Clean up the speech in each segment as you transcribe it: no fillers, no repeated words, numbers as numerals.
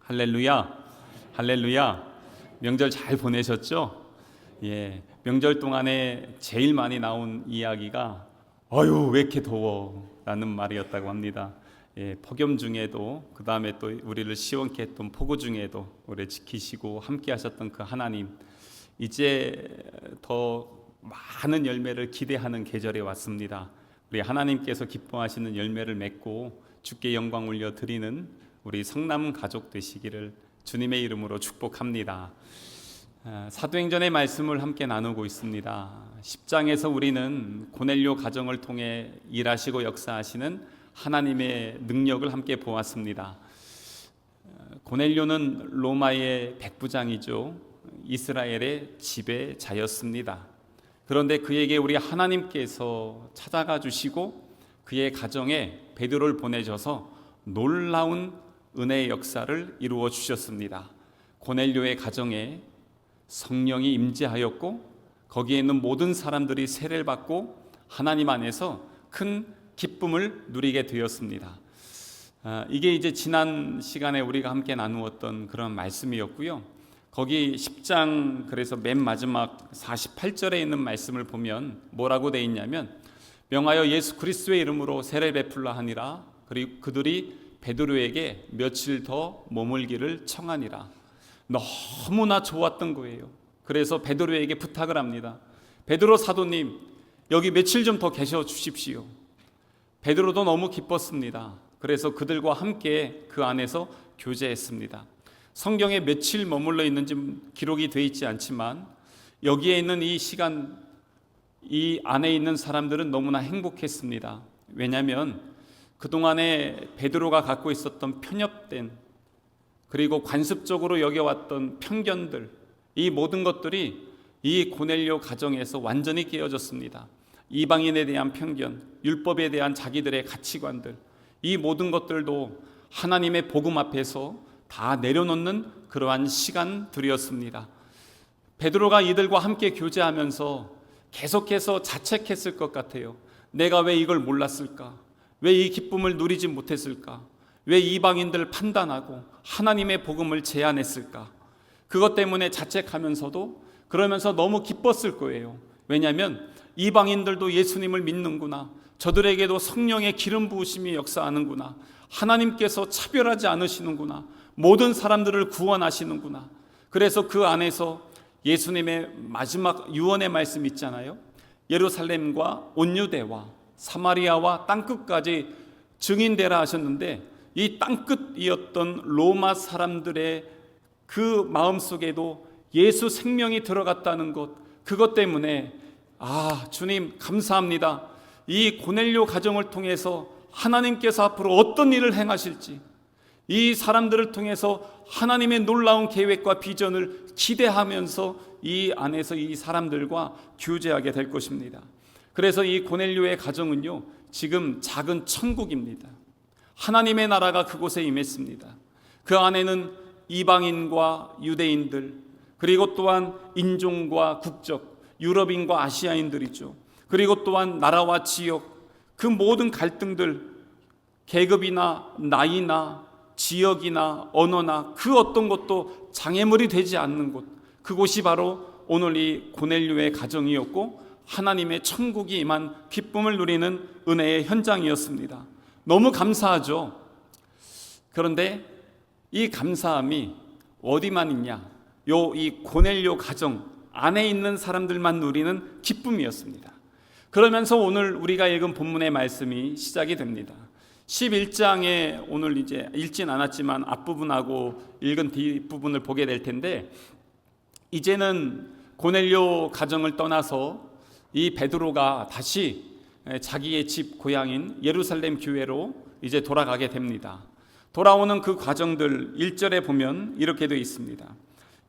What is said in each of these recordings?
할렐루야, 할렐루야. 명절 잘 보내셨죠? 예, 명절 동안에 제일 많이 나온 이야기가 아유 왜 이렇게 더워 라는 말이었다고 합니다. 예, 폭염 중에도 그 다음에 또 우리를 시원케 했던 폭우 중에도 오래 지키시고 함께 하셨던 그 하나님, 이제 더 많은 열매를 기대하는 계절에 왔습니다. 우리 하나님께서 기뻐하시는 열매를 맺고 주께 영광 올려 드리는 우리 성남 가족 되시기를 주님의 이름으로 축복합니다. 사도행전의 말씀을 함께 나누고 있습니다. 10장에서 우리는 고넬료 가정을 통해 일하시고 역사하시는 하나님의 능력을 함께 보았습니다. 고넬료는 로마의 백부장이죠. 이스라엘의 지배자였습니다. 그런데 그에게 우리 하나님께서 찾아가 주시고 그의 가정에 베드로를 보내셔서 놀라운 은혜의 역사를 이루어 주셨습니다. 고넬료의 가정에 성령이 임재하였고 거기에 있는 모든 사람들이 세례를 받고 하나님 안에서 큰 기쁨을 누리게 되었습니다. 이게 이제 지난 시간에 우리가 함께 나누었던 그런 말씀이었고요. 거기 10장 그래서 맨 마지막 48절에 있는 말씀을 보면 뭐라고 되어 있냐면, 명하여 예수 그리스도의 이름으로 세례 베풀라 하니라. 그리고 그들이 베드로에게 며칠 더 머물기를 청하니라. 너무나 좋았던 거예요. 그래서 베드로에게 부탁을 합니다. 베드로 사도님, 여기 며칠 좀 더 계셔 주십시오. 베드로도 너무 기뻤습니다. 그래서 그들과 함께 그 안에서 교제했습니다. 성경에 며칠 머물러 있는지 기록이 되어 있지 않지만 여기에 있는 이 시간, 이 안에 있는 사람들은 너무나 행복했습니다. 왜냐하면 그동안에 베드로가 갖고 있었던 편협된, 그리고 관습적으로 여겨왔던 편견들, 이 모든 것들이 이 고넬료 가정에서 완전히 깨어졌습니다. 이방인에 대한 편견, 율법에 대한 자기들의 가치관들, 이 모든 것들도 하나님의 복음 앞에서 다 내려놓는 그러한 시간들이었습니다. 베드로가 이들과 함께 교제하면서 계속해서 자책했을 것 같아요. 내가 왜 이걸 몰랐을까? 왜 이 기쁨을 누리지 못했을까? 왜 이방인들 판단하고 하나님의 복음을 제안했을까? 그것 때문에 자책하면서도 그러면서 너무 기뻤을 거예요. 왜냐하면 이방인들도 예수님을 믿는구나, 저들에게도 성령의 기름 부으심이 역사하는구나, 하나님께서 차별하지 않으시는구나, 모든 사람들을 구원하시는구나. 그래서 그 안에서 예수님의 마지막 유언의 말씀 있잖아요. 예루살렘과 온 유대와 사마리아와 땅끝까지 증인되라 하셨는데, 이 땅끝이었던 로마 사람들의 그 마음속에도 예수 생명이 들어갔다는 것, 그것 때문에 주님 감사합니다. 이 고넬료 가정을 통해서 하나님께서 앞으로 어떤 일을 행하실지, 이 사람들을 통해서 하나님의 놀라운 계획과 비전을 기대하면서 이 안에서 이 사람들과 교제하게 될 것입니다. 그래서 이 고넬료의 가정은요, 지금 작은 천국입니다. 하나님의 나라가 그곳에 임했습니다. 그 안에는 이방인과 유대인들, 그리고 또한 인종과 국적, 유럽인과 아시아인들이죠. 그리고 또한 나라와 지역, 그 모든 갈등들, 계급이나 나이나 지역이나 언어나 그 어떤 것도 장애물이 되지 않는 곳, 그곳이 바로 오늘 이 고넬료의 가정이었고 하나님의 천국이 임한 기쁨을 누리는 은혜의 현장이었습니다. 너무 감사하죠. 그런데 이 감사함이 어디만 있냐? 이 고넬료 가정 안에 있는 사람들만 누리는 기쁨이었습니다. 그러면서 오늘 우리가 읽은 본문의 말씀이 시작이 됩니다. 11장에 오늘 이제 읽진 않았지만 앞부분하고 읽은 뒷부분을 보게 될 텐데, 이제는 고넬료 가정을 떠나서 이 베드로가 다시 자기의 집 고향인 예루살렘 교회로 이제 돌아가게 됩니다. 돌아오는 그 과정들 1절에 보면 이렇게 되어 있습니다.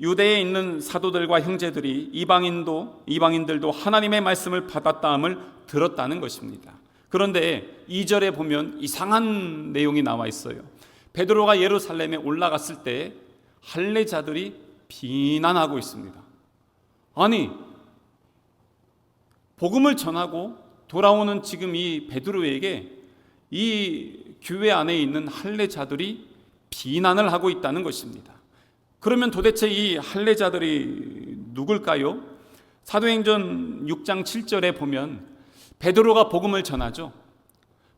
유대에 있는 사도들과 형제들이 이방인들도 하나님의 말씀을 받았다함을 들었다는 것입니다. 그런데 2절에 보면 이상한 내용이 나와 있어요. 베드로가 예루살렘에 올라갔을 때 할례자들이 비난하고 있습니다. 아니, 복음을 전하고 돌아오는 지금 이 베드로에게 이 교회 안에 있는 할례자들이 비난을 하고 있다는 것입니다. 그러면 도대체 이 할례자들이 누굴까요? 사도행전 6장 7절에 보면 베드로가 복음을 전하죠.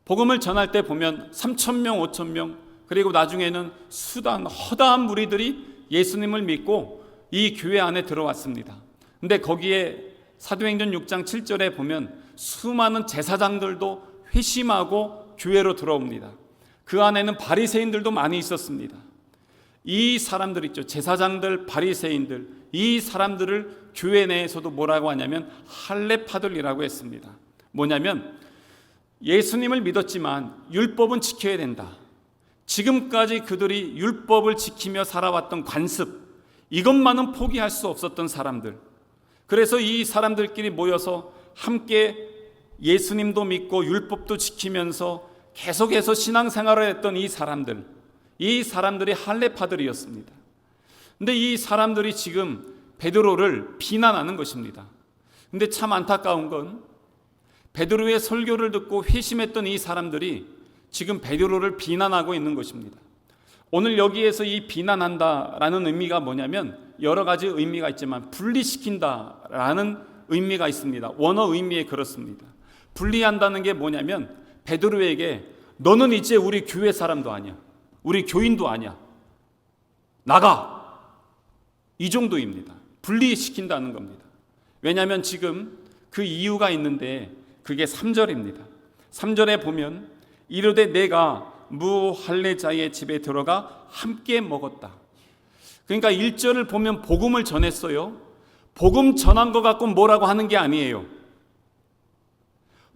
복음을 전할 때 보면 3,000명, 5,000명, 그리고 나중에는 수단 허다한 무리들이 예수님을 믿고 이 교회 안에 들어왔습니다. 근데 거기에 사도행전 6장 7절에 보면 수많은 제사장들도 회심하고 교회로 들어옵니다. 그 안에는 바리새인들도 많이 있었습니다. 이 사람들 있죠. 제사장들, 바리새인들, 이 사람들을 교회 내에서도 뭐라고 하냐면 할례파들이라고 했습니다. 뭐냐면 예수님을 믿었지만 율법은 지켜야 된다. 지금까지 그들이 율법을 지키며 살아왔던 관습, 이것만은 포기할 수 없었던 사람들. 그래서 이 사람들끼리 모여서 함께 예수님도 믿고 율법도 지키면서 계속해서 신앙생활을 했던 이 사람들이 할례파들이었습니다. 근데 이 사람들이 지금 베드로를 비난하는 것입니다. 근데 참 안타까운 건 베드로의 설교를 듣고 회심했던 이 사람들이 지금 베드로를 비난하고 있는 것입니다. 오늘 여기에서 이 비난한다라는 의미가 뭐냐면 여러 가지 의미가 있지만 분리시킨다라는 의미가 있습니다. 원어 의미에 그렇습니다. 분리한다는 게 뭐냐면 베드로에게 너는 이제 우리 교회 사람도 아니야. 우리 교인도 아니야. 나가. 이 정도입니다. 분리시킨다는 겁니다. 왜냐하면 지금 그 이유가 있는데 그게 3절입니다. 3절에 보면 이르되 내가 무할례자의 집에 들어가 함께 먹었다. 그러니까 1절을 보면 복음을 전했어요. 복음 전한 것 갖고 뭐라고 하는 게 아니에요.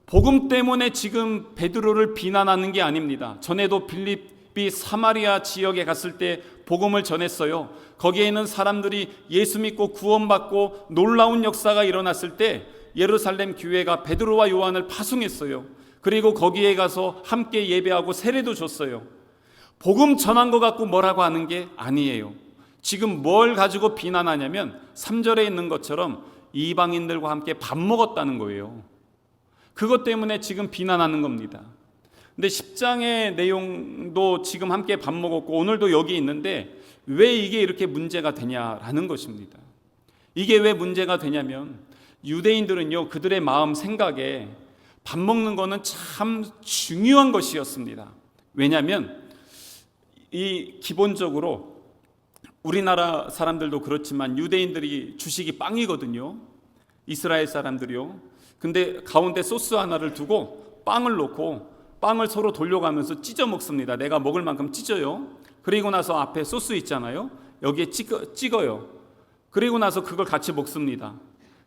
복음 때문에 지금 베드로를 비난하는 게 아닙니다. 전에도 빌립비 사마리아 지역에 갔을 때 복음을 전했어요. 거기에 있는 사람들이 예수 믿고 구원받고 놀라운 역사가 일어났을 때 예루살렘 교회가 베드로와 요한을 파송했어요. 그리고 거기에 가서 함께 예배하고 세례도 줬어요. 복음 전한 것 갖고 뭐라고 하는 게 아니에요. 지금 뭘 가지고 비난하냐면 3절에 있는 것처럼 이방인들과 함께 밥 먹었다는 거예요. 그것 때문에 지금 비난하는 겁니다. 근데 10장의 내용도 지금 함께 밥 먹었고 오늘도 여기 있는데 왜 이게 이렇게 문제가 되냐라는 것입니다. 이게 왜 문제가 되냐면 유대인들은요, 그들의 마음 생각에 밥 먹는 거는 참 중요한 것이었습니다. 왜냐하면 이 기본적으로 우리나라 사람들도 그렇지만 유대인들이 주식이 빵이거든요. 이스라엘 사람들이요. 근데 가운데 소스 하나를 두고 빵을 놓고 빵을 서로 돌려가면서 찢어 먹습니다. 내가 먹을 만큼 찢어요. 그리고 나서 앞에 소스 있잖아요. 여기에 찍어요. 그리고 나서 그걸 같이 먹습니다.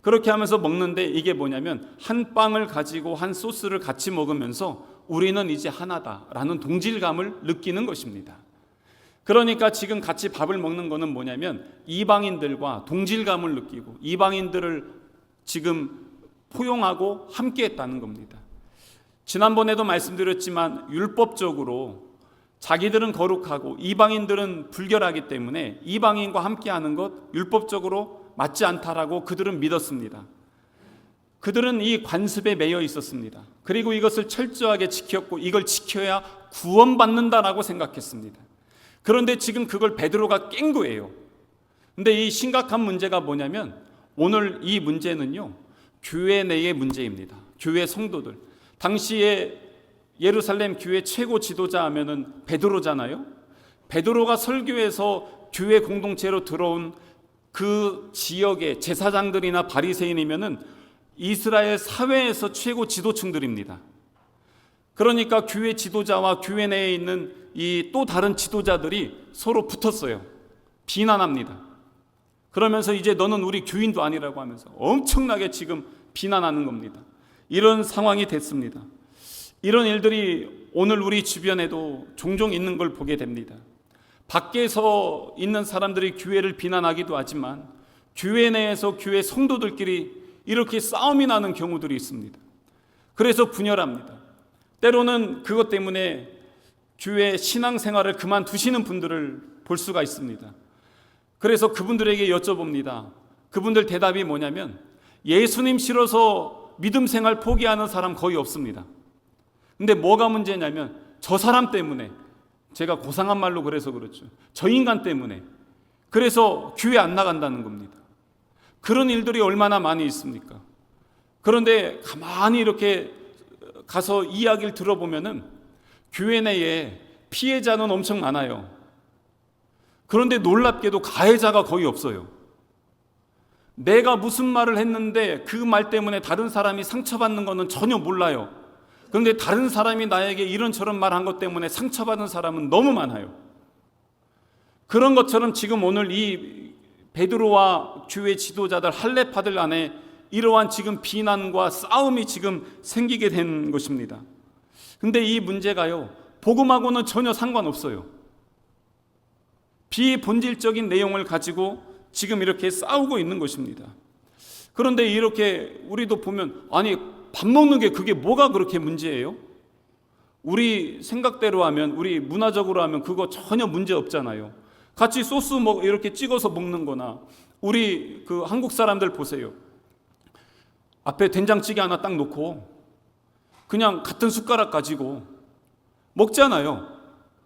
그렇게 하면서 먹는데 이게 뭐냐면 한 빵을 가지고 한 소스를 같이 먹으면서 우리는 이제 하나다라는 동질감을 느끼는 것입니다. 그러니까 지금 같이 밥을 먹는 거는 뭐냐면 이방인들과 동질감을 느끼고 이방인들을 지금 포용하고 함께했다는 겁니다. 지난번에도 말씀드렸지만 율법적으로 자기들은 거룩하고 이방인들은 불결하기 때문에 이방인과 함께하는 것 율법적으로 맞지 않다라고 그들은 믿었습니다. 그들은 이 관습에 매여 있었습니다. 그리고 이것을 철저하게 지켰고 이걸 지켜야 구원받는다라고 생각했습니다. 그런데 지금 그걸 베드로가 깬 거예요. 근데 이 심각한 문제가 뭐냐면 오늘 이 문제는요, 교회 내의 문제입니다. 교회 성도들. 당시에 예루살렘 교회 최고 지도자 하면은 베드로잖아요. 베드로가 설교해서 교회 공동체로 들어온 그 지역의 제사장들이나 바리새인이면은 이스라엘 사회에서 최고 지도층들입니다. 그러니까 교회 지도자와 교회 내에 있는 이 또 다른 지도자들이 서로 붙었어요. 비난합니다. 그러면서 이제 너는 우리 교인도 아니라고 하면서 엄청나게 지금 비난하는 겁니다. 이런 상황이 됐습니다. 이런 일들이 오늘 우리 주변에도 종종 있는 걸 보게 됩니다. 밖에서 있는 사람들이 교회를 비난하기도 하지만 교회 내에서 교회 성도들끼리 이렇게 싸움이 나는 경우들이 있습니다. 그래서 분열합니다. 때로는 그것 때문에 교회 신앙생활을 그만두시는 분들을 볼 수가 있습니다. 그래서 그분들에게 여쭤봅니다. 그분들 대답이 뭐냐면 예수님 싫어서 믿음 생활 포기하는 사람 거의 없습니다. 근데 뭐가 문제냐면 저 사람 때문에 제가 고상한 말로 그래서 그렇죠. 저 인간 때문에. 그래서 교회 안 나간다는 겁니다. 그런 일들이 얼마나 많이 있습니까? 그런데 가만히 이렇게 가서 이야기를 들어보면은 교회 내에 피해자는 엄청 많아요. 그런데 놀랍게도 가해자가 거의 없어요. 내가 무슨 말을 했는데 그 말 때문에 다른 사람이 상처받는 것은 전혀 몰라요. 그런데 다른 사람이 나에게 이런저런 말한 것 때문에 상처받은 사람은 너무 많아요. 그런 것처럼 지금 오늘 이 베드로와 교회 지도자들 할례파들 안에 이러한 지금 비난과 싸움이 지금 생기게 된 것입니다. 근데 이 문제가요, 복음하고는 전혀 상관없어요. 비본질적인 내용을 가지고 지금 이렇게 싸우고 있는 것입니다. 그런데 이렇게 우리도 보면, 아니 밥 먹는 게 그게 뭐가 그렇게 문제예요? 우리 생각대로 하면, 우리 문화적으로 하면 그거 전혀 문제 없잖아요. 같이 소스 이렇게 찍어서 먹는 거나, 우리 그 한국 사람들 보세요. 앞에 된장찌개 하나 딱 놓고 그냥 같은 숟가락 가지고 먹잖아요.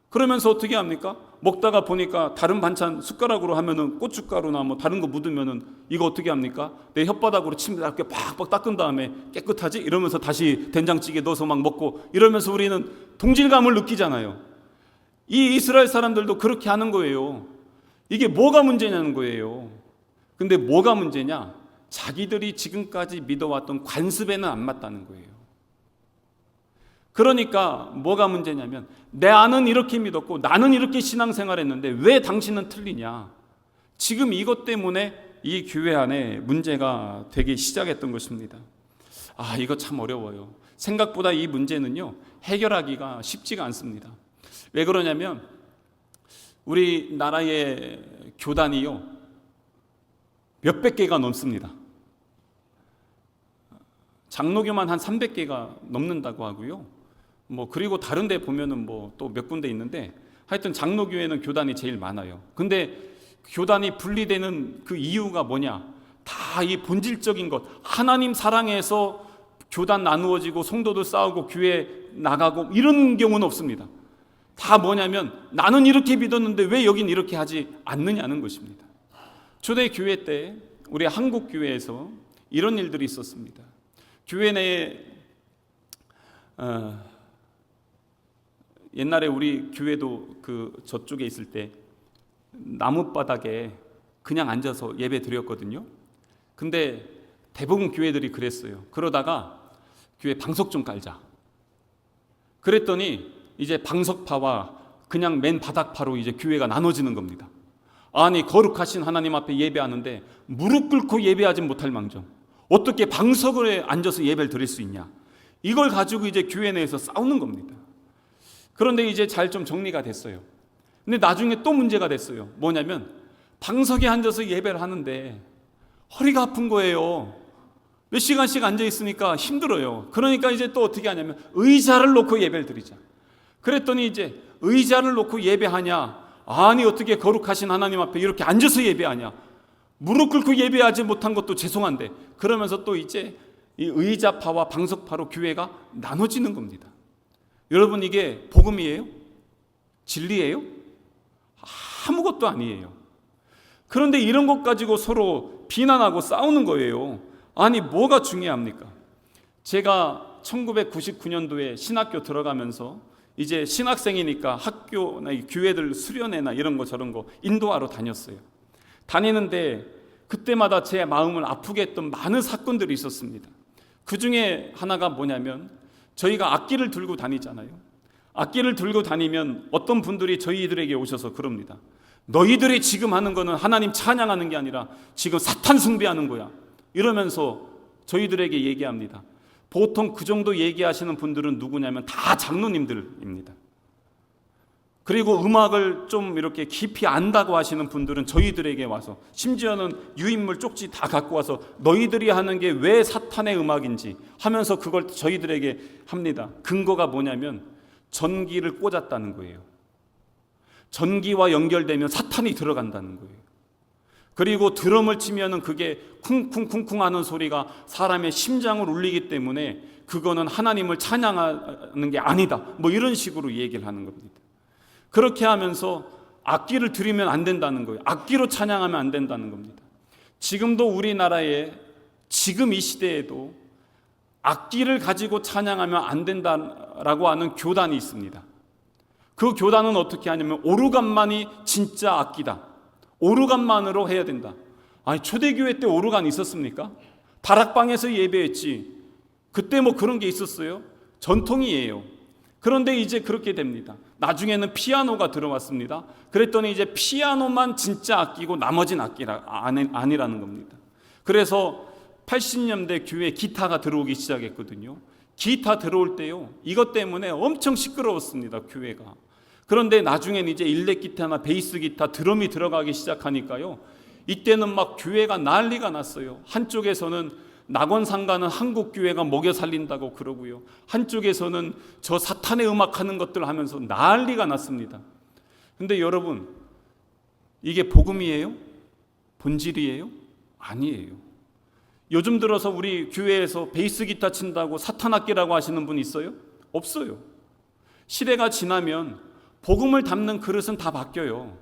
그러면서 어떻게 합니까? 먹다가 보니까 다른 반찬 숟가락으로 하면은 고춧가루나 다른 거 묻으면은 이거 어떻게 합니까? 내 혓바닥으로 침 이렇게 팍팍 닦은 다음에 깨끗하지? 이러면서 다시 된장찌개 넣어서 막 먹고, 이러면서 우리는 동질감을 느끼잖아요. 이 이스라엘 사람들도 그렇게 하는 거예요. 이게 뭐가 문제냐는 거예요. 근데 뭐가 문제냐? 자기들이 지금까지 믿어왔던 관습에는 안 맞다는 거예요. 그러니까 뭐가 문제냐면, 내 아는 이렇게 믿었고 나는 이렇게 신앙생활했는데 왜 당신은 틀리냐? 지금 이것 때문에 이 교회 안에 문제가 되기 시작했던 것입니다. 이거 참 어려워요. 생각보다 이 문제는요, 해결하기가 쉽지가 않습니다. 왜 그러냐면 우리나라의 교단이요, 몇백 개가 넘습니다. 장로교만 한 300개가 넘는다고 하고요. 그리고 다른 데 보면은 또 몇 군데 있는데, 하여튼 장로교회는 교단이 제일 많아요. 근데 교단이 분리되는 그 이유가 뭐냐? 다 이 본질적인 것, 하나님 사랑해서 교단 나누어지고 성도들 싸우고 교회 나가고 이런 경우는 없습니다. 다 뭐냐면, 나는 이렇게 믿었는데 왜 여긴 이렇게 하지 않느냐는 것입니다. 초대교회 때 우리 한국 교회에서 이런 일들이 있었습니다. 교회 내에 옛날에 우리 교회도 그 저쪽에 있을 때 나뭇바닥에 그냥 앉아서 예배 드렸거든요. 근데 대부분 교회들이 그랬어요. 그러다가 교회 방석 좀 깔자. 그랬더니 이제 방석파와 그냥 맨 바닥파로 이제 교회가 나눠지는 겁니다. 아니, 거룩하신 하나님 앞에 예배하는데 무릎 꿇고 예배하지 못할 망정 어떻게 방석에 앉아서 예배를 드릴 수 있냐? 이걸 가지고 이제 교회 내에서 싸우는 겁니다. 그런데 이제 잘 좀 정리가 됐어요. 근데 나중에 또 문제가 됐어요. 뭐냐면, 방석에 앉아서 예배를 하는데 허리가 아픈 거예요. 몇 시간씩 앉아 있으니까 힘들어요. 그러니까 이제 또 어떻게 하냐면, 의자를 놓고 예배를 드리자. 그랬더니 이제 의자를 놓고 예배하냐? 아니, 어떻게 거룩하신 하나님 앞에 이렇게 앉아서 예배하냐? 무릎 꿇고 예배하지 못한 것도 죄송한데, 그러면서 또 이제 이 의자파와 방석파로 교회가 나눠지는 겁니다. 여러분, 이게 복음이에요? 진리예요? 아무것도 아니에요. 그런데 이런 것 가지고 서로 비난하고 싸우는 거예요. 아니, 뭐가 중요합니까? 제가 1999년도에 신학교 들어가면서 이제 신학생이니까 학교나 교회들 수련회나 이런 거 저런 거 인도하러 다녔어요. 다니는데 그때마다 제 마음을 아프게 했던 많은 사건들이 있었습니다. 그 중에 하나가 뭐냐면, 저희가 악기를 들고 다니잖아요. 악기를 들고 다니면 어떤 분들이 저희들에게 오셔서 그럽니다. 너희들이 지금 하는 거는 하나님 찬양하는 게 아니라 지금 사탄 숭배하는 거야. 이러면서 저희들에게 얘기합니다. 보통 그 정도 얘기하시는 분들은 누구냐면 다 장로님들입니다. 그리고 음악을 좀 이렇게 깊이 안다고 하시는 분들은 저희들에게 와서, 심지어는 유인물 쪽지 다 갖고 와서 너희들이 하는 게 왜 사탄의 음악인지 하면서 그걸 저희들에게 합니다. 근거가 뭐냐면 전기를 꽂았다는 거예요. 전기와 연결되면 사탄이 들어간다는 거예요. 그리고 드럼을 치면은 그게 쿵쿵쿵쿵 하는 소리가 사람의 심장을 울리기 때문에 그거는 하나님을 찬양하는 게 아니다. 이런 식으로 얘기를 하는 겁니다. 그렇게 하면서 악기를 드리면 안 된다는 거예요. 악기로 찬양하면 안 된다는 겁니다. 지금도 우리나라에 지금 이 시대에도 악기를 가지고 찬양하면 안 된다라고 하는 교단이 있습니다. 그 교단은 어떻게 하냐면 오르간만이 진짜 악기다. 오르간만으로 해야 된다. 아니, 초대교회 때 오르간 있었습니까? 다락방에서 예배했지. 그때 뭐 그런 게 있었어요? 전통이에요. 그런데 이제 그렇게 됩니다. 나중에는 피아노가 들어왔습니다. 그랬더니 이제 피아노만 진짜 악기고 나머지는 아니라는 겁니다. 그래서 80년대 교회에 기타가 들어오기 시작했거든요. 기타 들어올 때요, 이것 때문에 엄청 시끄러웠습니다, 교회가. 그런데 나중에는 이제 일렉 기타나 베이스 기타, 드럼이 들어가기 시작하니까요, 이때는 막 교회가 난리가 났어요. 한쪽에서는 낙원상가는 한국 교회가 먹여 살린다고 그러고요, 한쪽에서는 저 사탄의 음악하는 것들 하면서 난리가 났습니다. 근데 여러분, 이게 복음이에요? 본질이에요? 아니에요. 요즘 들어서 우리 교회에서 베이스 기타 친다고 사탄 악기라고 하시는 분 있어요? 없어요. 시대가 지나면 복음을 담는 그릇은 다 바뀌어요.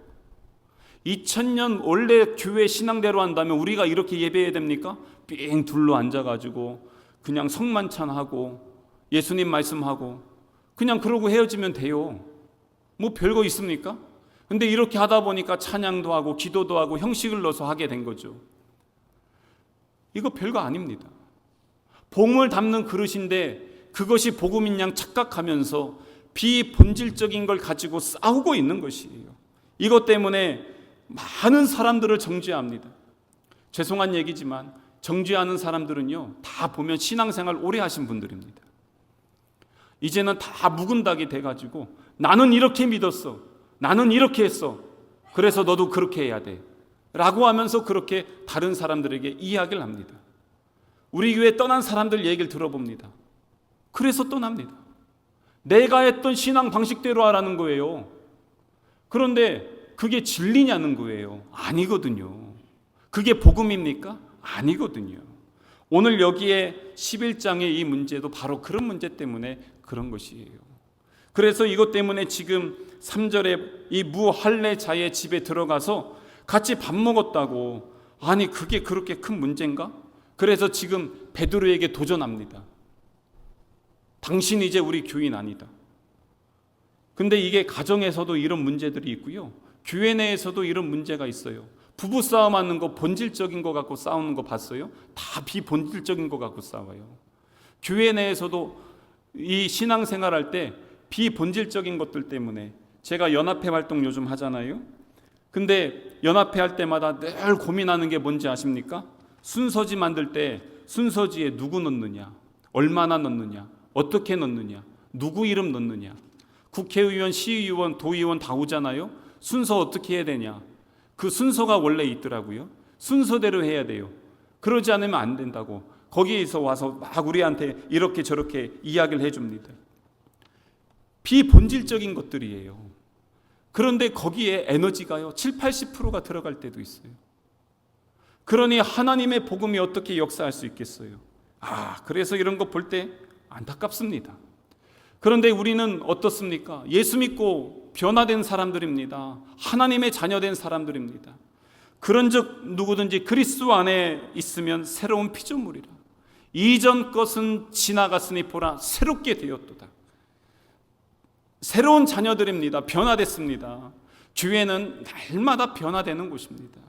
2000년 원래 교회 신앙대로 한다면 우리가 이렇게 예배해야 됩니까? 삥 둘러 앉아가지고 그냥 성만찬하고 예수님 말씀하고 그냥 그러고 헤어지면 돼요. 뭐 별거 있습니까? 근데 이렇게 하다 보니까 찬양도 하고 기도도 하고 형식을 넣어서 하게 된 거죠. 이거 별거 아닙니다. 복음을 담는 그릇인데 그것이 복음인 양 착각하면서 비본질적인 걸 가지고 싸우고 있는 것이에요. 이것 때문에 많은 사람들을 정죄합니다. 죄송한 얘기지만 정죄하는 사람들은요, 다 보면 신앙생활 오래 하신 분들입니다. 이제는 다 묵은 닭이 돼가지고 나는 이렇게 믿었어, 나는 이렇게 했어, 그래서 너도 그렇게 해야 돼 라고 하면서 그렇게 다른 사람들에게 이야기를 합니다. 우리 교회 떠난 사람들 얘기를 들어봅니다. 그래서 떠납니다. 내가 했던 신앙 방식대로 하라는 거예요. 그런데 그게 진리냐는 거예요. 아니거든요. 그게 복음입니까? 아니거든요. 오늘 여기에 11장의 이 문제도 바로 그런 문제 때문에 그런 것이에요. 그래서 이것 때문에 지금 3절에 이 무할례자의 집에 들어가서 같이 밥 먹었다고, 아니 그게 그렇게 큰 문제인가? 그래서 지금 베드로에게 도전합니다. 당신 이제 우리 교인 아니다. 근데 이게 가정에서도 이런 문제들이 있고요, 교회 내에서도 이런 문제가 있어요. 부부싸움 하는 거 본질적인 거 갖고 싸우는 거 봤어요? 다 비본질적인 거 갖고 싸워요. 교회 내에서도 이 신앙생활 할 때 비본질적인 것들 때문에, 제가 연합회 활동 요즘 하잖아요. 근데 연합회 할 때마다 늘 고민하는 게 뭔지 아십니까? 순서지 만들 때 순서지에 누구 넣느냐, 얼마나 넣느냐, 어떻게 넣느냐, 누구 이름 넣느냐. 국회의원, 시의원, 도의원 다 오잖아요. 순서 어떻게 해야 되냐, 그 순서가 원래 있더라고요. 순서대로 해야 돼요. 그러지 않으면 안 된다고 거기에서 와서 막 우리한테 이렇게 저렇게 이야기를 해줍니다. 비본질적인 것들이에요. 그런데 거기에 에너지가요 70-80%가 들어갈 때도 있어요. 그러니 하나님의 복음이 어떻게 역사할 수 있겠어요? 그래서 이런 거 볼 때 안타깝습니다. 그런데 우리는 어떻습니까? 예수 믿고 변화된 사람들입니다. 하나님의 자녀된 사람들입니다. 그런즉 누구든지 그리스도 안에 있으면 새로운 피조물이라. 이전 것은 지나갔으니 보라 새롭게 되었도다. 새로운 자녀들입니다. 변화됐습니다. 교회는 날마다 변화되는 곳입니다.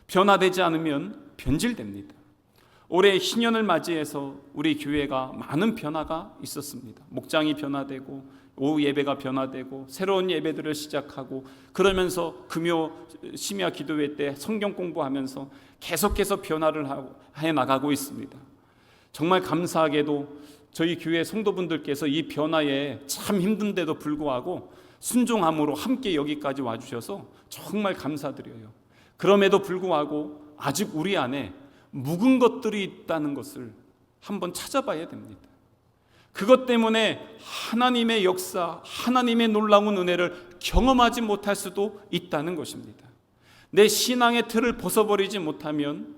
변화되지 않으면 변질됩니다. 올해 신년을 맞이해서 우리 교회가 많은 변화가 있었습니다. 목장이 변화되고 오후 예배가 변화되고 새로운 예배들을 시작하고, 그러면서 금요 심야 기도회 때 성경 공부하면서 계속해서 변화를 해 나가고 있습니다. 정말 감사하게도 저희 교회 성도분들께서 이 변화에 참 힘든데도 불구하고 순종함으로 함께 여기까지 와주셔서 정말 감사드려요. 그럼에도 불구하고 아직 우리 안에 묵은 것들이 있다는 것을 한번 찾아봐야 됩니다. 그것 때문에 하나님의 역사, 하나님의 놀라운 은혜를 경험하지 못할 수도 있다는 것입니다. 내 신앙의 틀을 벗어버리지 못하면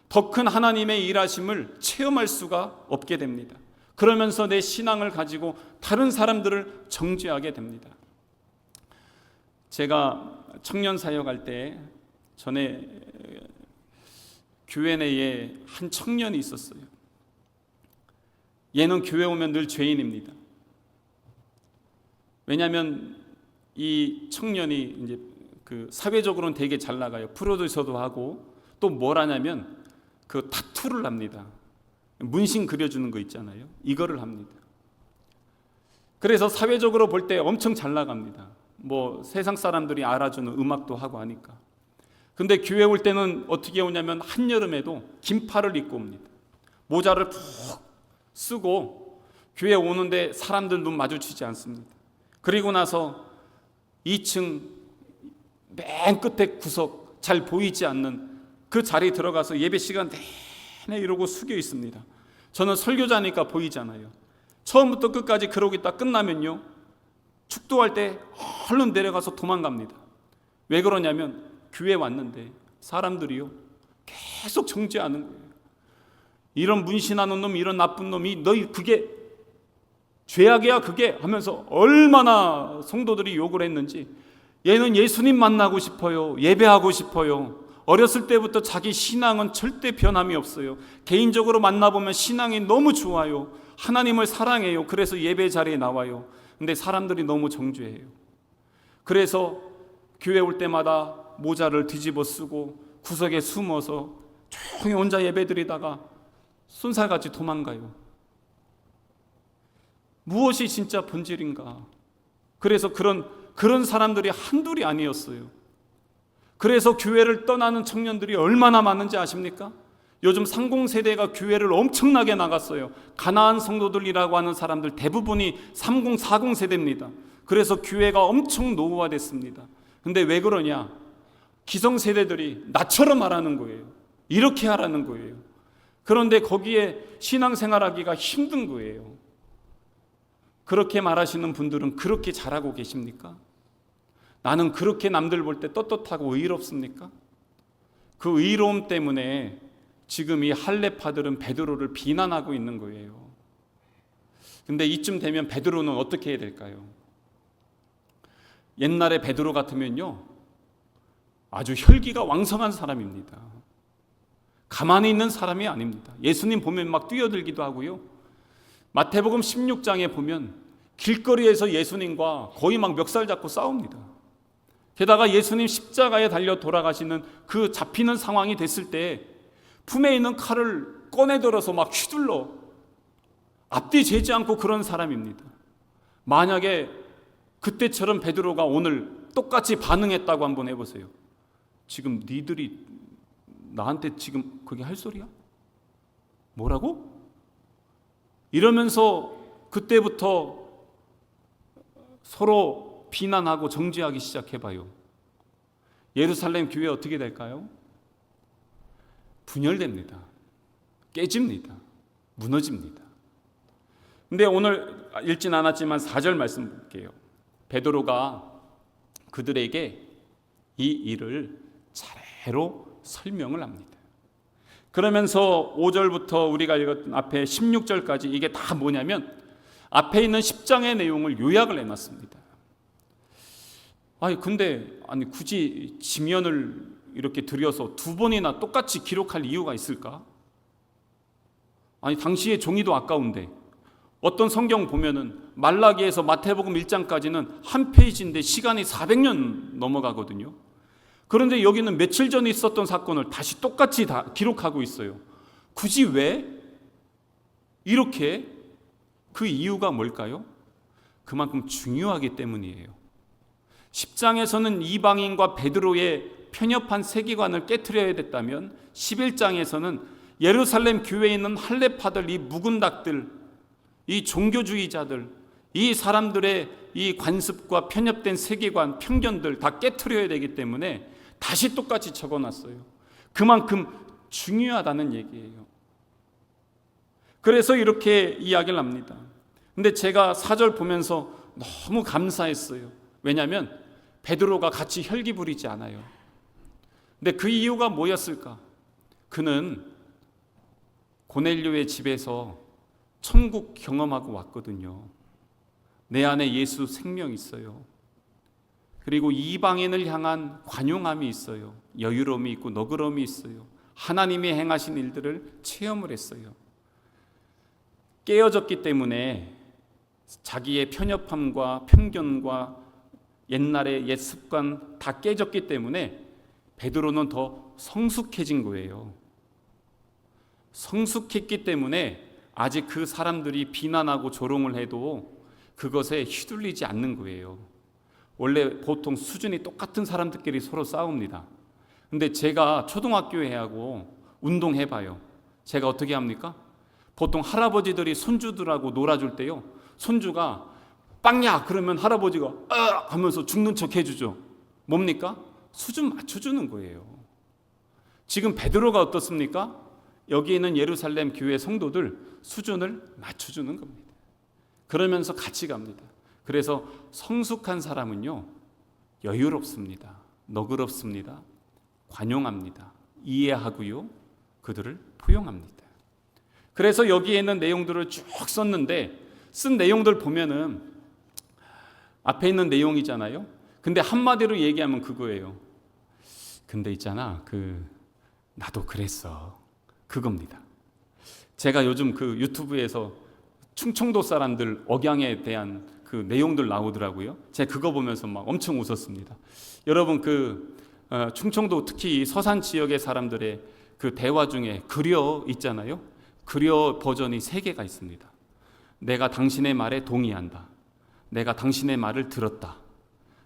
더 큰 하나님의 일하심을 체험할 수가 없게 됩니다. 그러면서 내 신앙을 가지고 다른 사람들을 정죄하게 됩니다. 제가 청년 사역할 때 전에 교회 내에 한 청년이 있었어요. 얘는 교회 오면 늘 죄인입니다. 왜냐하면 이 청년이 이제 그 사회적으로는 되게 잘 나가요. 프로듀서도 하고 또 뭘 하냐면 그 타투를 합니다. 문신 그려주는 거 있잖아요. 이거를 합니다. 그래서 사회적으로 볼 때 엄청 잘 나갑니다. 뭐 세상 사람들이 알아주는 음악도 하고 하니까. 근데 교회 올 때는 어떻게 오냐면 한여름에도 긴팔을 입고 옵니다. 모자를 푹 쓰고 교회 오는데 사람들 눈 마주치지 않습니다. 그리고 나서 2층 맨 끝에 구석 잘 보이지 않는 그 자리에 들어가서 예배 시간 내내 이러고 숙여 있습니다. 저는 설교자니까 보이잖아요. 처음부터 끝까지 그러고 있다 끝나면요, 축도할 때 얼른 내려가서 도망갑니다. 왜 그러냐면 교회 왔는데 사람들이요 계속 정죄하는 거예요. 이런 문신하는 놈, 이런 나쁜 놈이 너희 그게 죄악이야 그게 하면서 얼마나 성도들이 욕을 했는지. 얘는 예수님 만나고 싶어요. 예배하고 싶어요. 어렸을 때부터 자기 신앙은 절대 변함이 없어요. 개인적으로 만나보면 신앙이 너무 좋아요. 하나님을 사랑해요. 그래서 예배 자리에 나와요. 근데 사람들이 너무 정죄해요. 그래서 교회 올 때마다 모자를 뒤집어 쓰고 구석에 숨어서 조용히 혼자 예배 드리다가 쏜살같이 도망가요. 무엇이 진짜 본질인가? 그래서 그런 사람들이 한둘이 아니었어요. 그래서 교회를 떠나는 청년들이 얼마나 많은지 아십니까? 요즘 30세대가 교회를 엄청나게 나갔어요. 가나안 성도들이라고 하는 사람들 대부분이 30, 40세대입니다. 그래서 교회가 엄청 노후화됐습니다. 근데 왜 그러냐? 기성세대들이 나처럼 하라는 거예요. 이렇게 하라는 거예요. 그런데 거기에 신앙생활하기가 힘든 거예요. 그렇게 말하시는 분들은 그렇게 잘하고 계십니까? 나는 그렇게 남들 볼 때 떳떳하고 의롭습니까? 그 의로움 때문에 지금 이 할례파들은 베드로를 비난하고 있는 거예요. 근데 이쯤 되면 베드로는 어떻게 해야 될까요? 옛날에 베드로 같으면요, 아주 혈기가 왕성한 사람입니다. 가만히 있는 사람이 아닙니다. 예수님 보면 막 뛰어들기도 하고요. 마태복음 16장에 보면 길거리에서 예수님과 거의 막 멱살 잡고 싸웁니다. 게다가 예수님 십자가에 달려 돌아가시는 그 잡히는 상황이 됐을 때 품에 있는 칼을 꺼내들어서 막 휘둘러 앞뒤 재지 않고 그런 사람입니다. 만약에 그때처럼 베드로가 오늘 똑같이 반응했다고 한번 해보세요. 지금 니들이 나한테 지금 그게 할 소리야? 뭐라고? 이러면서 그때부터 서로 비난하고 정죄하기 시작해봐요. 예루살렘 교회 어떻게 될까요? 분열됩니다. 깨집니다. 무너집니다. 근데 오늘 읽진 않았지만 4절 말씀 볼게요. 베드로가 그들에게 이 일을 차례로 설명을 합니다. 그러면서 5절부터 우리가 읽었던 앞에 16절까지 이게 다 뭐냐면 앞에 있는 10장의 내용을 요약을 해놨습니다. 근데 굳이 지면을 이렇게 들여서 두 번이나 똑같이 기록할 이유가 있을까? 당시의 종이도 아까운데 어떤 성경 보면은 말라기에서 마태복음 1장까지는 한 페이지인데 시간이 400년 넘어가거든요. 그런데 여기는 며칠 전에 있었던 사건을 다시 똑같이 다 기록하고 있어요. 굳이 왜? 이렇게 그 이유가 뭘까요? 그만큼 중요하기 때문이에요. 10장에서는 이방인과 베드로의 편협한 세계관을 깨트려야 됐다면 11장에서는 예루살렘 교회에 있는 할례파들, 이 묵은 닭들, 이 종교주의자들, 이 사람들의 이 관습과 편협된 세계관, 편견들 다 깨트려야 되기 때문에 다시 똑같이 적어놨어요. 그만큼 중요하다는 얘기예요. 그래서 이렇게 이야기를 합니다. 근데 제가 4절 보면서 너무 감사했어요. 왜냐하면 베드로가 같이 혈기 부리지 않아요. 근데 그 이유가 뭐였을까? 그는 고넬료의 집에서 천국 경험하고 왔거든요. 내 안에 예수 생명 있어요. 그리고 이방인을 향한 관용함이 있어요. 여유로움이 있고 너그러움이 있어요. 하나님이 행하신 일들을 체험을 했어요. 깨어졌기 때문에 자기의 편협함과 편견과 옛날의 옛 습관 다 깨졌기 때문에 베드로는 더 성숙해진 거예요. 성숙했기 때문에 아직 그 사람들이 비난하고 조롱을 해도 그것에 휘둘리지 않는 거예요. 원래 보통 수준이 똑같은 사람들끼리 서로 싸웁니다. 근데 제가 초등학교에 하고 운동해봐요. 제가 어떻게 합니까? 보통 할아버지들이 손주들하고 놀아줄 때요, 손주가 빵야 그러면 할아버지가 하면서 죽는 척 해주죠. 뭡니까? 수준 맞춰주는 거예요. 지금 베드로가 어떻습니까? 여기 있는 예루살렘 교회 성도들 수준을 맞춰주는 겁니다. 그러면서 같이 갑니다. 그래서 성숙한 사람은요, 여유롭습니다. 너그럽습니다. 관용합니다. 이해하고요, 그들을 포용합니다. 그래서 여기에 있는 내용들을 쭉 썼는데, 쓴 내용들 보면은 앞에 있는 내용이잖아요. 근데 한마디로 얘기하면 그거예요. 근데 있잖아, 나도 그랬어. 그겁니다. 제가 요즘 유튜브에서 충청도 사람들 억양에 대한 내용들 나오더라고요. 제가 그거 보면서 막 엄청 웃었습니다. 여러분, 충청도 특히 서산 지역의 사람들의 대화 중에 그려 있잖아요. 그려 버전이 3개가 있습니다. 내가 당신의 말에 동의한다. 내가 당신의 말을 들었다.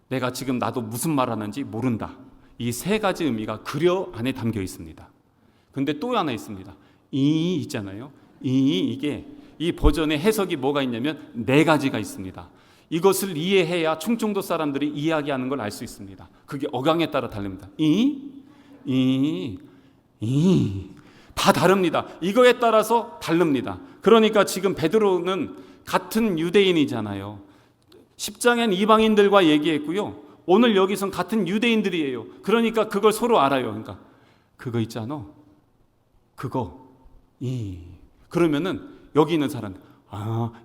내가 지금 나도 무슨 말 하는지 모른다. 이 3가지 의미가 그려 안에 담겨 있습니다. 근데 또 하나 있습니다. 이 있잖아요. 이게 이 버전의 해석이 뭐가 있냐면 4가지가 있습니다. 이것을 이해해야 충청도 사람들이 이야기하는 걸 알 수 있습니다. 그게 억양에 따라 다릅니다. 다 다릅니다. 이거에 따라서 다릅니다. 그러니까 지금 베드로는 같은 유대인이잖아요. 10장엔 이방인들과 얘기했고요, 오늘 여기선 같은 유대인들이에요. 그러니까 그걸 서로 알아요. 그러니까 그거 있잖아, 그거 그러면은 여기 있는 사람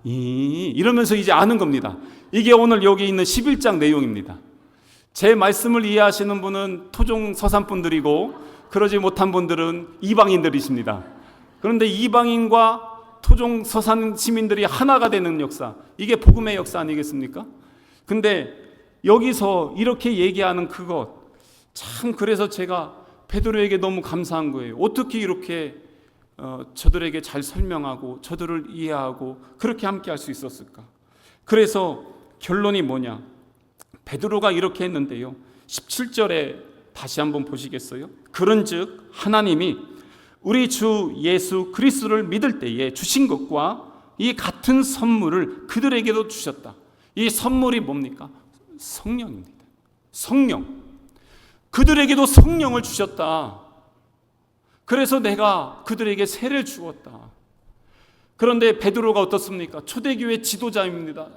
이러면서 이제 아는 겁니다. 이게 오늘 여기 있는 11장 내용입니다. 제 말씀을 이해하시는 분은 토종 서산 분들이고 그러지 못한 분들은 이방인들이십니다. 그런데 이방인과 토종 서산 시민들이 하나가 되는 역사, 이게 복음의 역사 아니겠습니까? 근데 여기서 이렇게 얘기하는 그것, 참 그래서 제가 베드로에게 너무 감사한 거예요. 어떻게 이렇게 저들에게 잘 설명하고 저들을 이해하고 그렇게 함께 할 수 있었을까? 그래서 결론이 뭐냐? 베드로가 이렇게 했는데요, 17절에 다시 한번 보시겠어요? 그런즉 하나님이 우리 주 예수 그리스도를 믿을 때에 주신 것과 이 같은 선물을 그들에게도 주셨다. 이 선물이 뭡니까? 성령입니다. 성령. 그들에게도 성령을 주셨다. 그래서 내가 그들에게 세례를 주었다. 그런데 베드로가 어떻습니까? 초대교회 지도자입니다.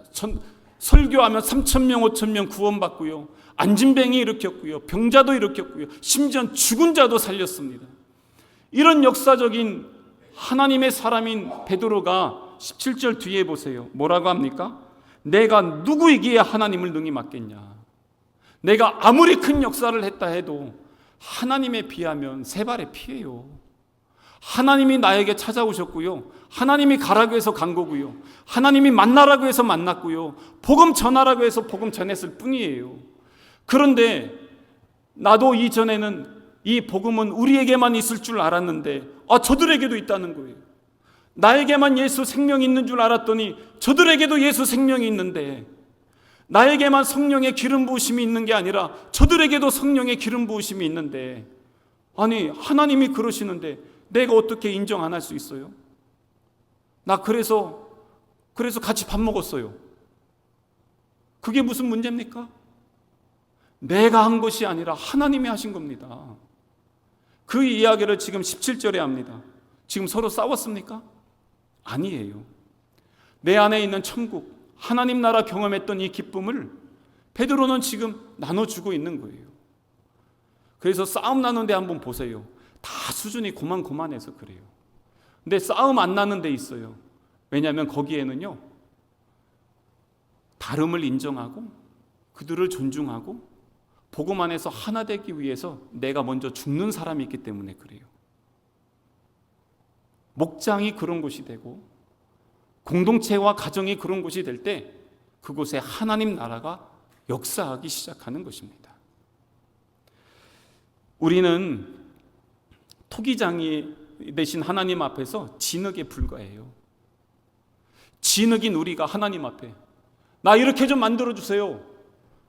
설교하면 3,000명, 5,000명 구원받고요, 안진뱅이 일으켰고요, 병자도 일으켰고요, 심지어 죽은 자도 살렸습니다. 이런 역사적인 하나님의 사람인 베드로가 17절 뒤에 보세요. 뭐라고 합니까? 내가 누구이기에 하나님을 능히 맡겠냐. 내가 아무리 큰 역사를 했다 해도 하나님에 비하면 세 발의 피예요. 하나님이 나에게 찾아오셨고요, 하나님이 가라고 해서 간 거고요, 하나님이 만나라고 해서 만났고요, 복음 전하라고 해서 복음 전했을 뿐이에요. 그런데 나도 이전에는 이 복음은 우리에게만 있을 줄 알았는데 저들에게도 있다는 거예요. 나에게만 예수 생명이 있는 줄 알았더니 저들에게도 예수 생명이 있는데, 나에게만 성령의 기름 부으심이 있는 게 아니라 저들에게도 성령의 기름 부으심이 있는데, 아니 하나님이 그러시는데 내가 어떻게 인정 안 할 수 있어요? 나 그래서 같이 밥 먹었어요. 그게 무슨 문제입니까? 내가 한 것이 아니라 하나님이 하신 겁니다. 그 이야기를 지금 17절에 합니다. 지금 서로 싸웠습니까? 아니에요. 내 안에 있는 천국, 하나님 나라 경험했던 이 기쁨을 베드로는 지금 나눠주고 있는 거예요. 그래서 싸움 나는데 한번 보세요. 다 수준이 고만고만해서 그래요. 근데 싸움 안 나는 데 있어요. 왜냐하면 거기에는요, 다름을 인정하고 그들을 존중하고 복음 안에서 하나 되기 위해서 내가 먼저 죽는 사람이 있기 때문에 그래요. 목장이 그런 곳이 되고 공동체와 가정이 그런 곳이 될 때 그곳에 하나님 나라가 역사하기 시작하는 것입니다. 우리는 토기장이 되신 하나님 앞에서 진흙에 불과해요. 진흙인 우리가 하나님 앞에 나 이렇게 좀 만들어주세요.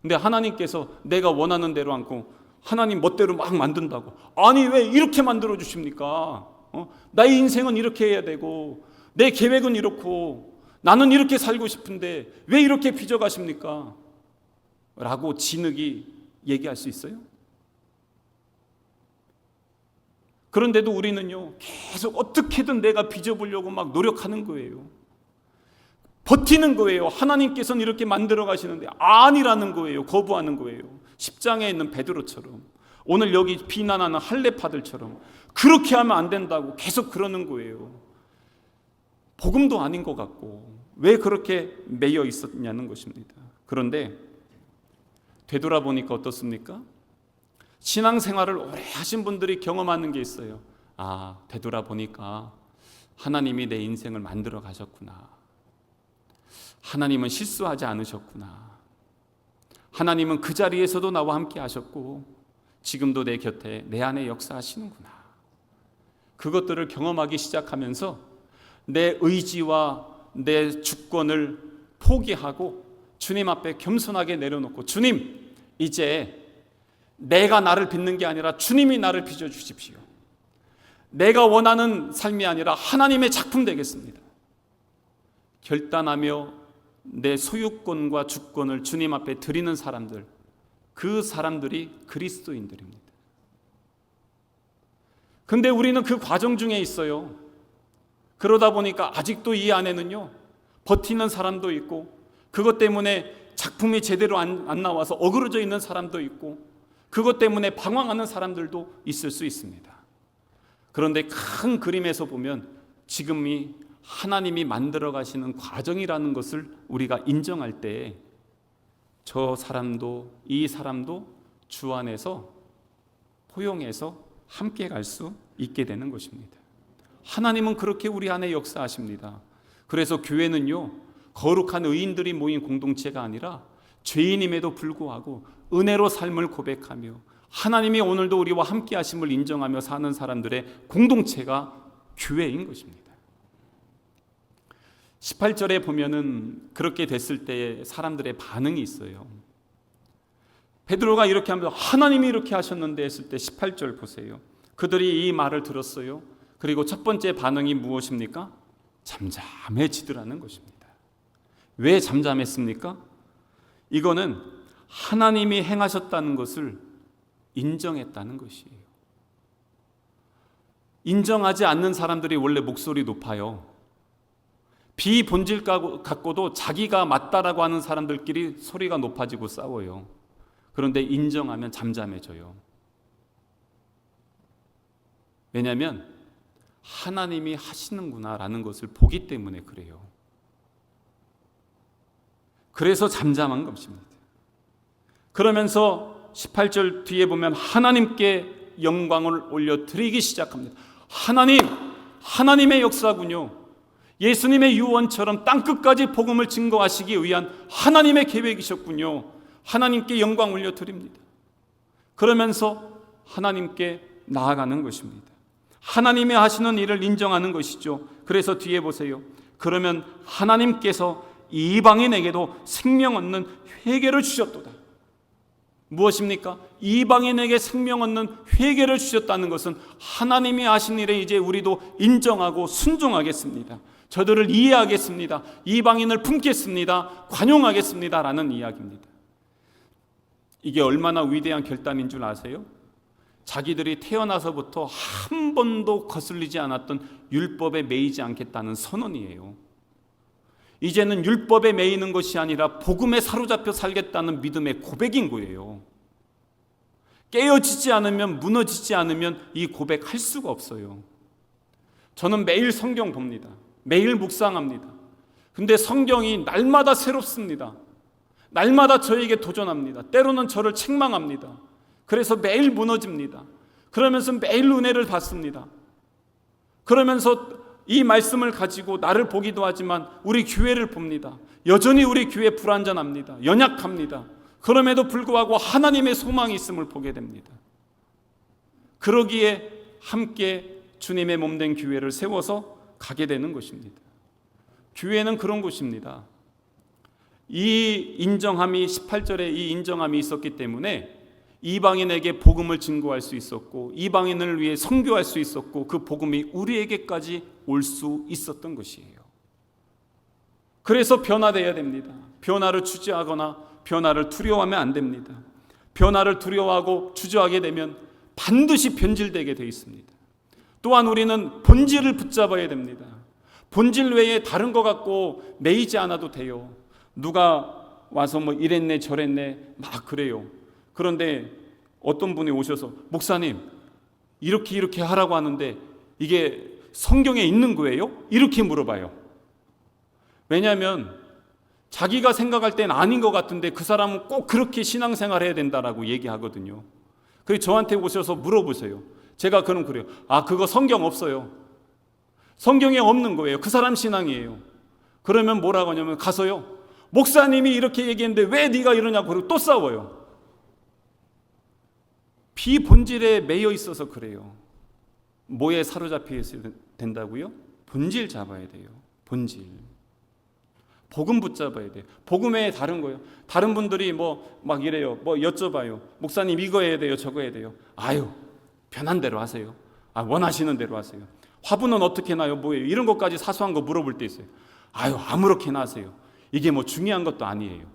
근데 하나님께서 내가 원하는 대로 않고 하나님 멋대로 막 만든다고. 아니 왜 이렇게 만들어주십니까? 나의 인생은 이렇게 해야 되고 내 계획은 이렇고 나는 이렇게 살고 싶은데 왜 이렇게 빚어가십니까? 라고 진흙이 얘기할 수 있어요? 그런데도 우리는요 계속 어떻게든 내가 빚어보려고 막 노력하는 거예요. 버티는 거예요. 하나님께서는 이렇게 만들어 가시는데 아니라는 거예요. 거부하는 거예요. 10장에 있는 베드로처럼, 오늘 여기 비난하는 할례파들처럼 그렇게 하면 안 된다고 계속 그러는 거예요. 복음도 아닌 것 같고 왜 그렇게 매여 있었냐는 것입니다. 그런데 되돌아보니까 어떻습니까? 신앙생활을 오래 하신 분들이 경험하는 게 있어요. 아, 되돌아보니까 하나님이 내 인생을 만들어 가셨구나. 하나님은 실수하지 않으셨구나. 하나님은 그 자리에서도 나와 함께 하셨고 지금도 내 곁에 내 안에 역사하시는구나. 그것들을 경험하기 시작하면서 내 의지와 내 주권을 포기하고 주님 앞에 겸손하게 내려놓고, 주님, 이제 내가 나를 빚는 게 아니라 주님이 나를 빚어주십시오. 내가 원하는 삶이 아니라 하나님의 작품 되겠습니다. 결단하며 내 소유권과 주권을 주님 앞에 드리는 사람들, 그 사람들이 그리스도인들입니다. 근데 우리는 그 과정 중에 있어요. 그러다 보니까 아직도 이 안에는요 버티는 사람도 있고 그것 때문에 작품이 제대로 안 나와서 어그러져 있는 사람도 있고 그것 때문에 방황하는 사람들도 있을 수 있습니다. 그런데 큰 그림에서 보면 지금이 하나님이 만들어 가시는 과정이라는 것을 우리가 인정할 때 저 사람도 이 사람도 주 안에서 포용해서 함께 갈 수 있게 되는 것입니다. 하나님은 그렇게 우리 안에 역사하십니다. 그래서 교회는요 거룩한 의인들이 모인 공동체가 아니라 죄인임에도 불구하고 은혜로 삶을 고백하며 하나님이 오늘도 우리와 함께 하심을 인정하며 사는 사람들의 공동체가 교회인 것입니다. 18절에 보면은 그렇게 됐을 때 사람들의 반응이 있어요. 베드로가 이렇게 하면서 하나님이 이렇게 하셨는데 했을 때 18절 보세요. 그들이 이 말을 들었어요. 그리고 첫 번째 반응이 무엇입니까? 잠잠해지더라는 것입니다. 왜 잠잠했습니까? 이거는 하나님이 행하셨다는 것을 인정했다는 것이에요. 인정하지 않는 사람들이 원래 목소리 높아요. 비본질 갖고도 자기가 맞다라고 하는 사람들끼리 소리가 높아지고 싸워요. 그런데 인정하면 잠잠해져요. 왜냐하면 하나님이 하시는구나라는 것을 보기 때문에 그래요. 그래서 잠잠한 것입니다. 그러면서 18절 뒤에 보면 하나님께 영광을 올려드리기 시작합니다. 하나님의 역사군요. 예수님의 유언처럼 땅끝까지 복음을 증거하시기 위한 하나님의 계획이셨군요. 하나님께 영광 올려드립니다. 그러면서 하나님께 나아가는 것입니다. 하나님이 하시는 일을 인정하는 것이죠. 그래서 뒤에 보세요. 그러면 하나님께서 이방인에게도 생명 얻는 회개를 주셨도다. 무엇입니까? 이방인에게 생명 얻는 회개를 주셨다는 것은 하나님이 하신 일에 이제 우리도 인정하고 순종하겠습니다. 저들을 이해하겠습니다. 이방인을 품겠습니다. 관용하겠습니다. 라는 이야기입니다. 이게 얼마나 위대한 결단인 줄 아세요? 자기들이 태어나서부터 한 번도 거슬리지 않았던 율법에 매이지 않겠다는 선언이에요. 이제는 율법에 매이는 것이 아니라 복음에 사로잡혀 살겠다는 믿음의 고백인 거예요. 깨어지지 않으면, 무너지지 않으면 이 고백할 수가 없어요. 저는 매일 성경 봅니다. 매일 묵상합니다. 근데 성경이 날마다 새롭습니다. 날마다 저에게 도전합니다. 때로는 저를 책망합니다. 그래서 매일 무너집니다. 그러면서 매일 은혜를 받습니다. 그러면서 이 말씀을 가지고 나를 보기도 하지만 우리 교회를 봅니다. 여전히 우리 교회 불완전합니다. 연약합니다. 그럼에도 불구하고 하나님의 소망이 있음을 보게 됩니다. 그러기에 함께 주님의 몸된 교회를 세워서 가게 되는 것입니다. 교회는 그런 곳입니다. 이 인정함이 18절에 이 인정함이 있었기 때문에 이방인에게 복음을 증거할 수 있었고 이방인을 위해 선교할 수 있었고 그 복음이 우리에게까지 올 수 있었던 것이에요. 그래서 변화되어야 됩니다. 변화를 주저하거나 변화를 두려워하면 안 됩니다. 변화를 두려워하고 주저하게 되면 반드시 변질되게 되어 있습니다. 또한 우리는 본질을 붙잡아야 됩니다. 본질 외에 다른 것 갖고 매이지 않아도 돼요. 누가 와서 뭐 이랬네 저랬네 막 그래요. 그런데 어떤 분이 오셔서 목사님 이렇게 하라고 하는데 이게 성경에 있는 거예요? 이렇게 물어봐요. 왜냐하면 자기가 생각할 땐 아닌 것 같은데 그 사람은 꼭 그렇게 신앙생활 해야 된다라고 얘기하거든요. 그래서 저한테 오셔서 물어보세요. 제가 그럼 그래요. 그거 성경 없어요. 성경에 없는 거예요. 그 사람 신앙이에요. 그러면 뭐라고 하냐면 가서요. 목사님이 이렇게 얘기했는데 왜 네가 이러냐고 그러고 또 싸워요. 비본질에 매여 있어서 그래요. 뭐에 사로잡혀 있어야 된다고요? 본질 잡아야 돼요. 본질. 복음 붙잡아야 돼요. 복음에 다른 거예요. 다른 분들이 막 이래요. 여쭤봐요. 목사님 이거 해야 돼요. 저거 해야 돼요. 편한 대로 하세요. 원하시는 대로 하세요. 화분은 어떻게 나요? 뭐예요? 이런 것까지 사소한 거 물어볼 때 있어요. 아무렇게나 하세요. 이게 뭐 중요한 것도 아니에요.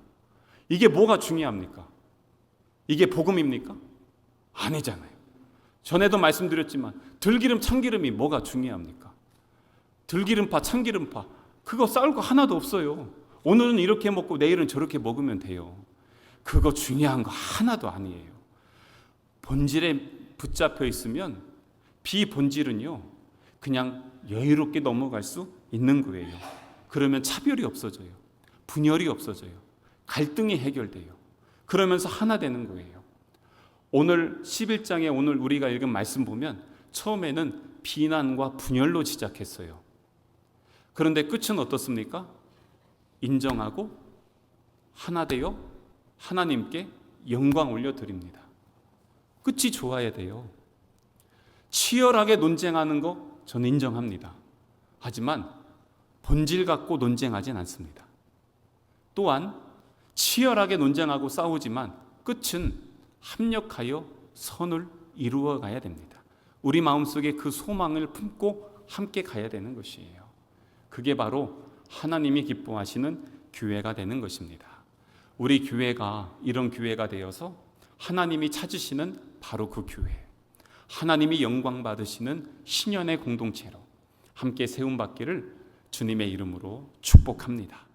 이게 뭐가 중요합니까? 이게 복음입니까? 아니잖아요. 전에도 말씀드렸지만 들기름 참기름이 뭐가 중요합니까? 들기름파 참기름파 그거 싸울 거 하나도 없어요. 오늘은 이렇게 먹고 내일은 저렇게 먹으면 돼요. 그거 중요한 거 하나도 아니에요. 본질에 붙잡혀 있으면 비본질은요 그냥 여유롭게 넘어갈 수 있는 거예요. 그러면 차별이 없어져요. 분열이 없어져요. 갈등이 해결돼요. 그러면서 하나 되는 거예요. 오늘 11장에 오늘 우리가 읽은 말씀 보면 처음에는 비난과 분열로 시작했어요. 그런데 끝은 어떻습니까? 인정하고 하나 되어 하나님께 영광 올려드립니다. 끝이 좋아야 돼요. 치열하게 논쟁하는 거 저는 인정합니다. 하지만 본질 갖고 논쟁하진 않습니다. 또한 치열하게 논쟁하고 싸우지만 끝은 합력하여 선을 이루어 가야 됩니다. 우리 마음속에 그 소망을 품고 함께 가야 되는 것이에요. 그게 바로 하나님이 기뻐하시는 교회가 되는 것입니다. 우리 교회가 이런 교회가 되어서 하나님이 찾으시는 바로 그 교회, 하나님이 영광 받으시는 신년의 공동체로 함께 세움받기를 주님의 이름으로 축복합니다.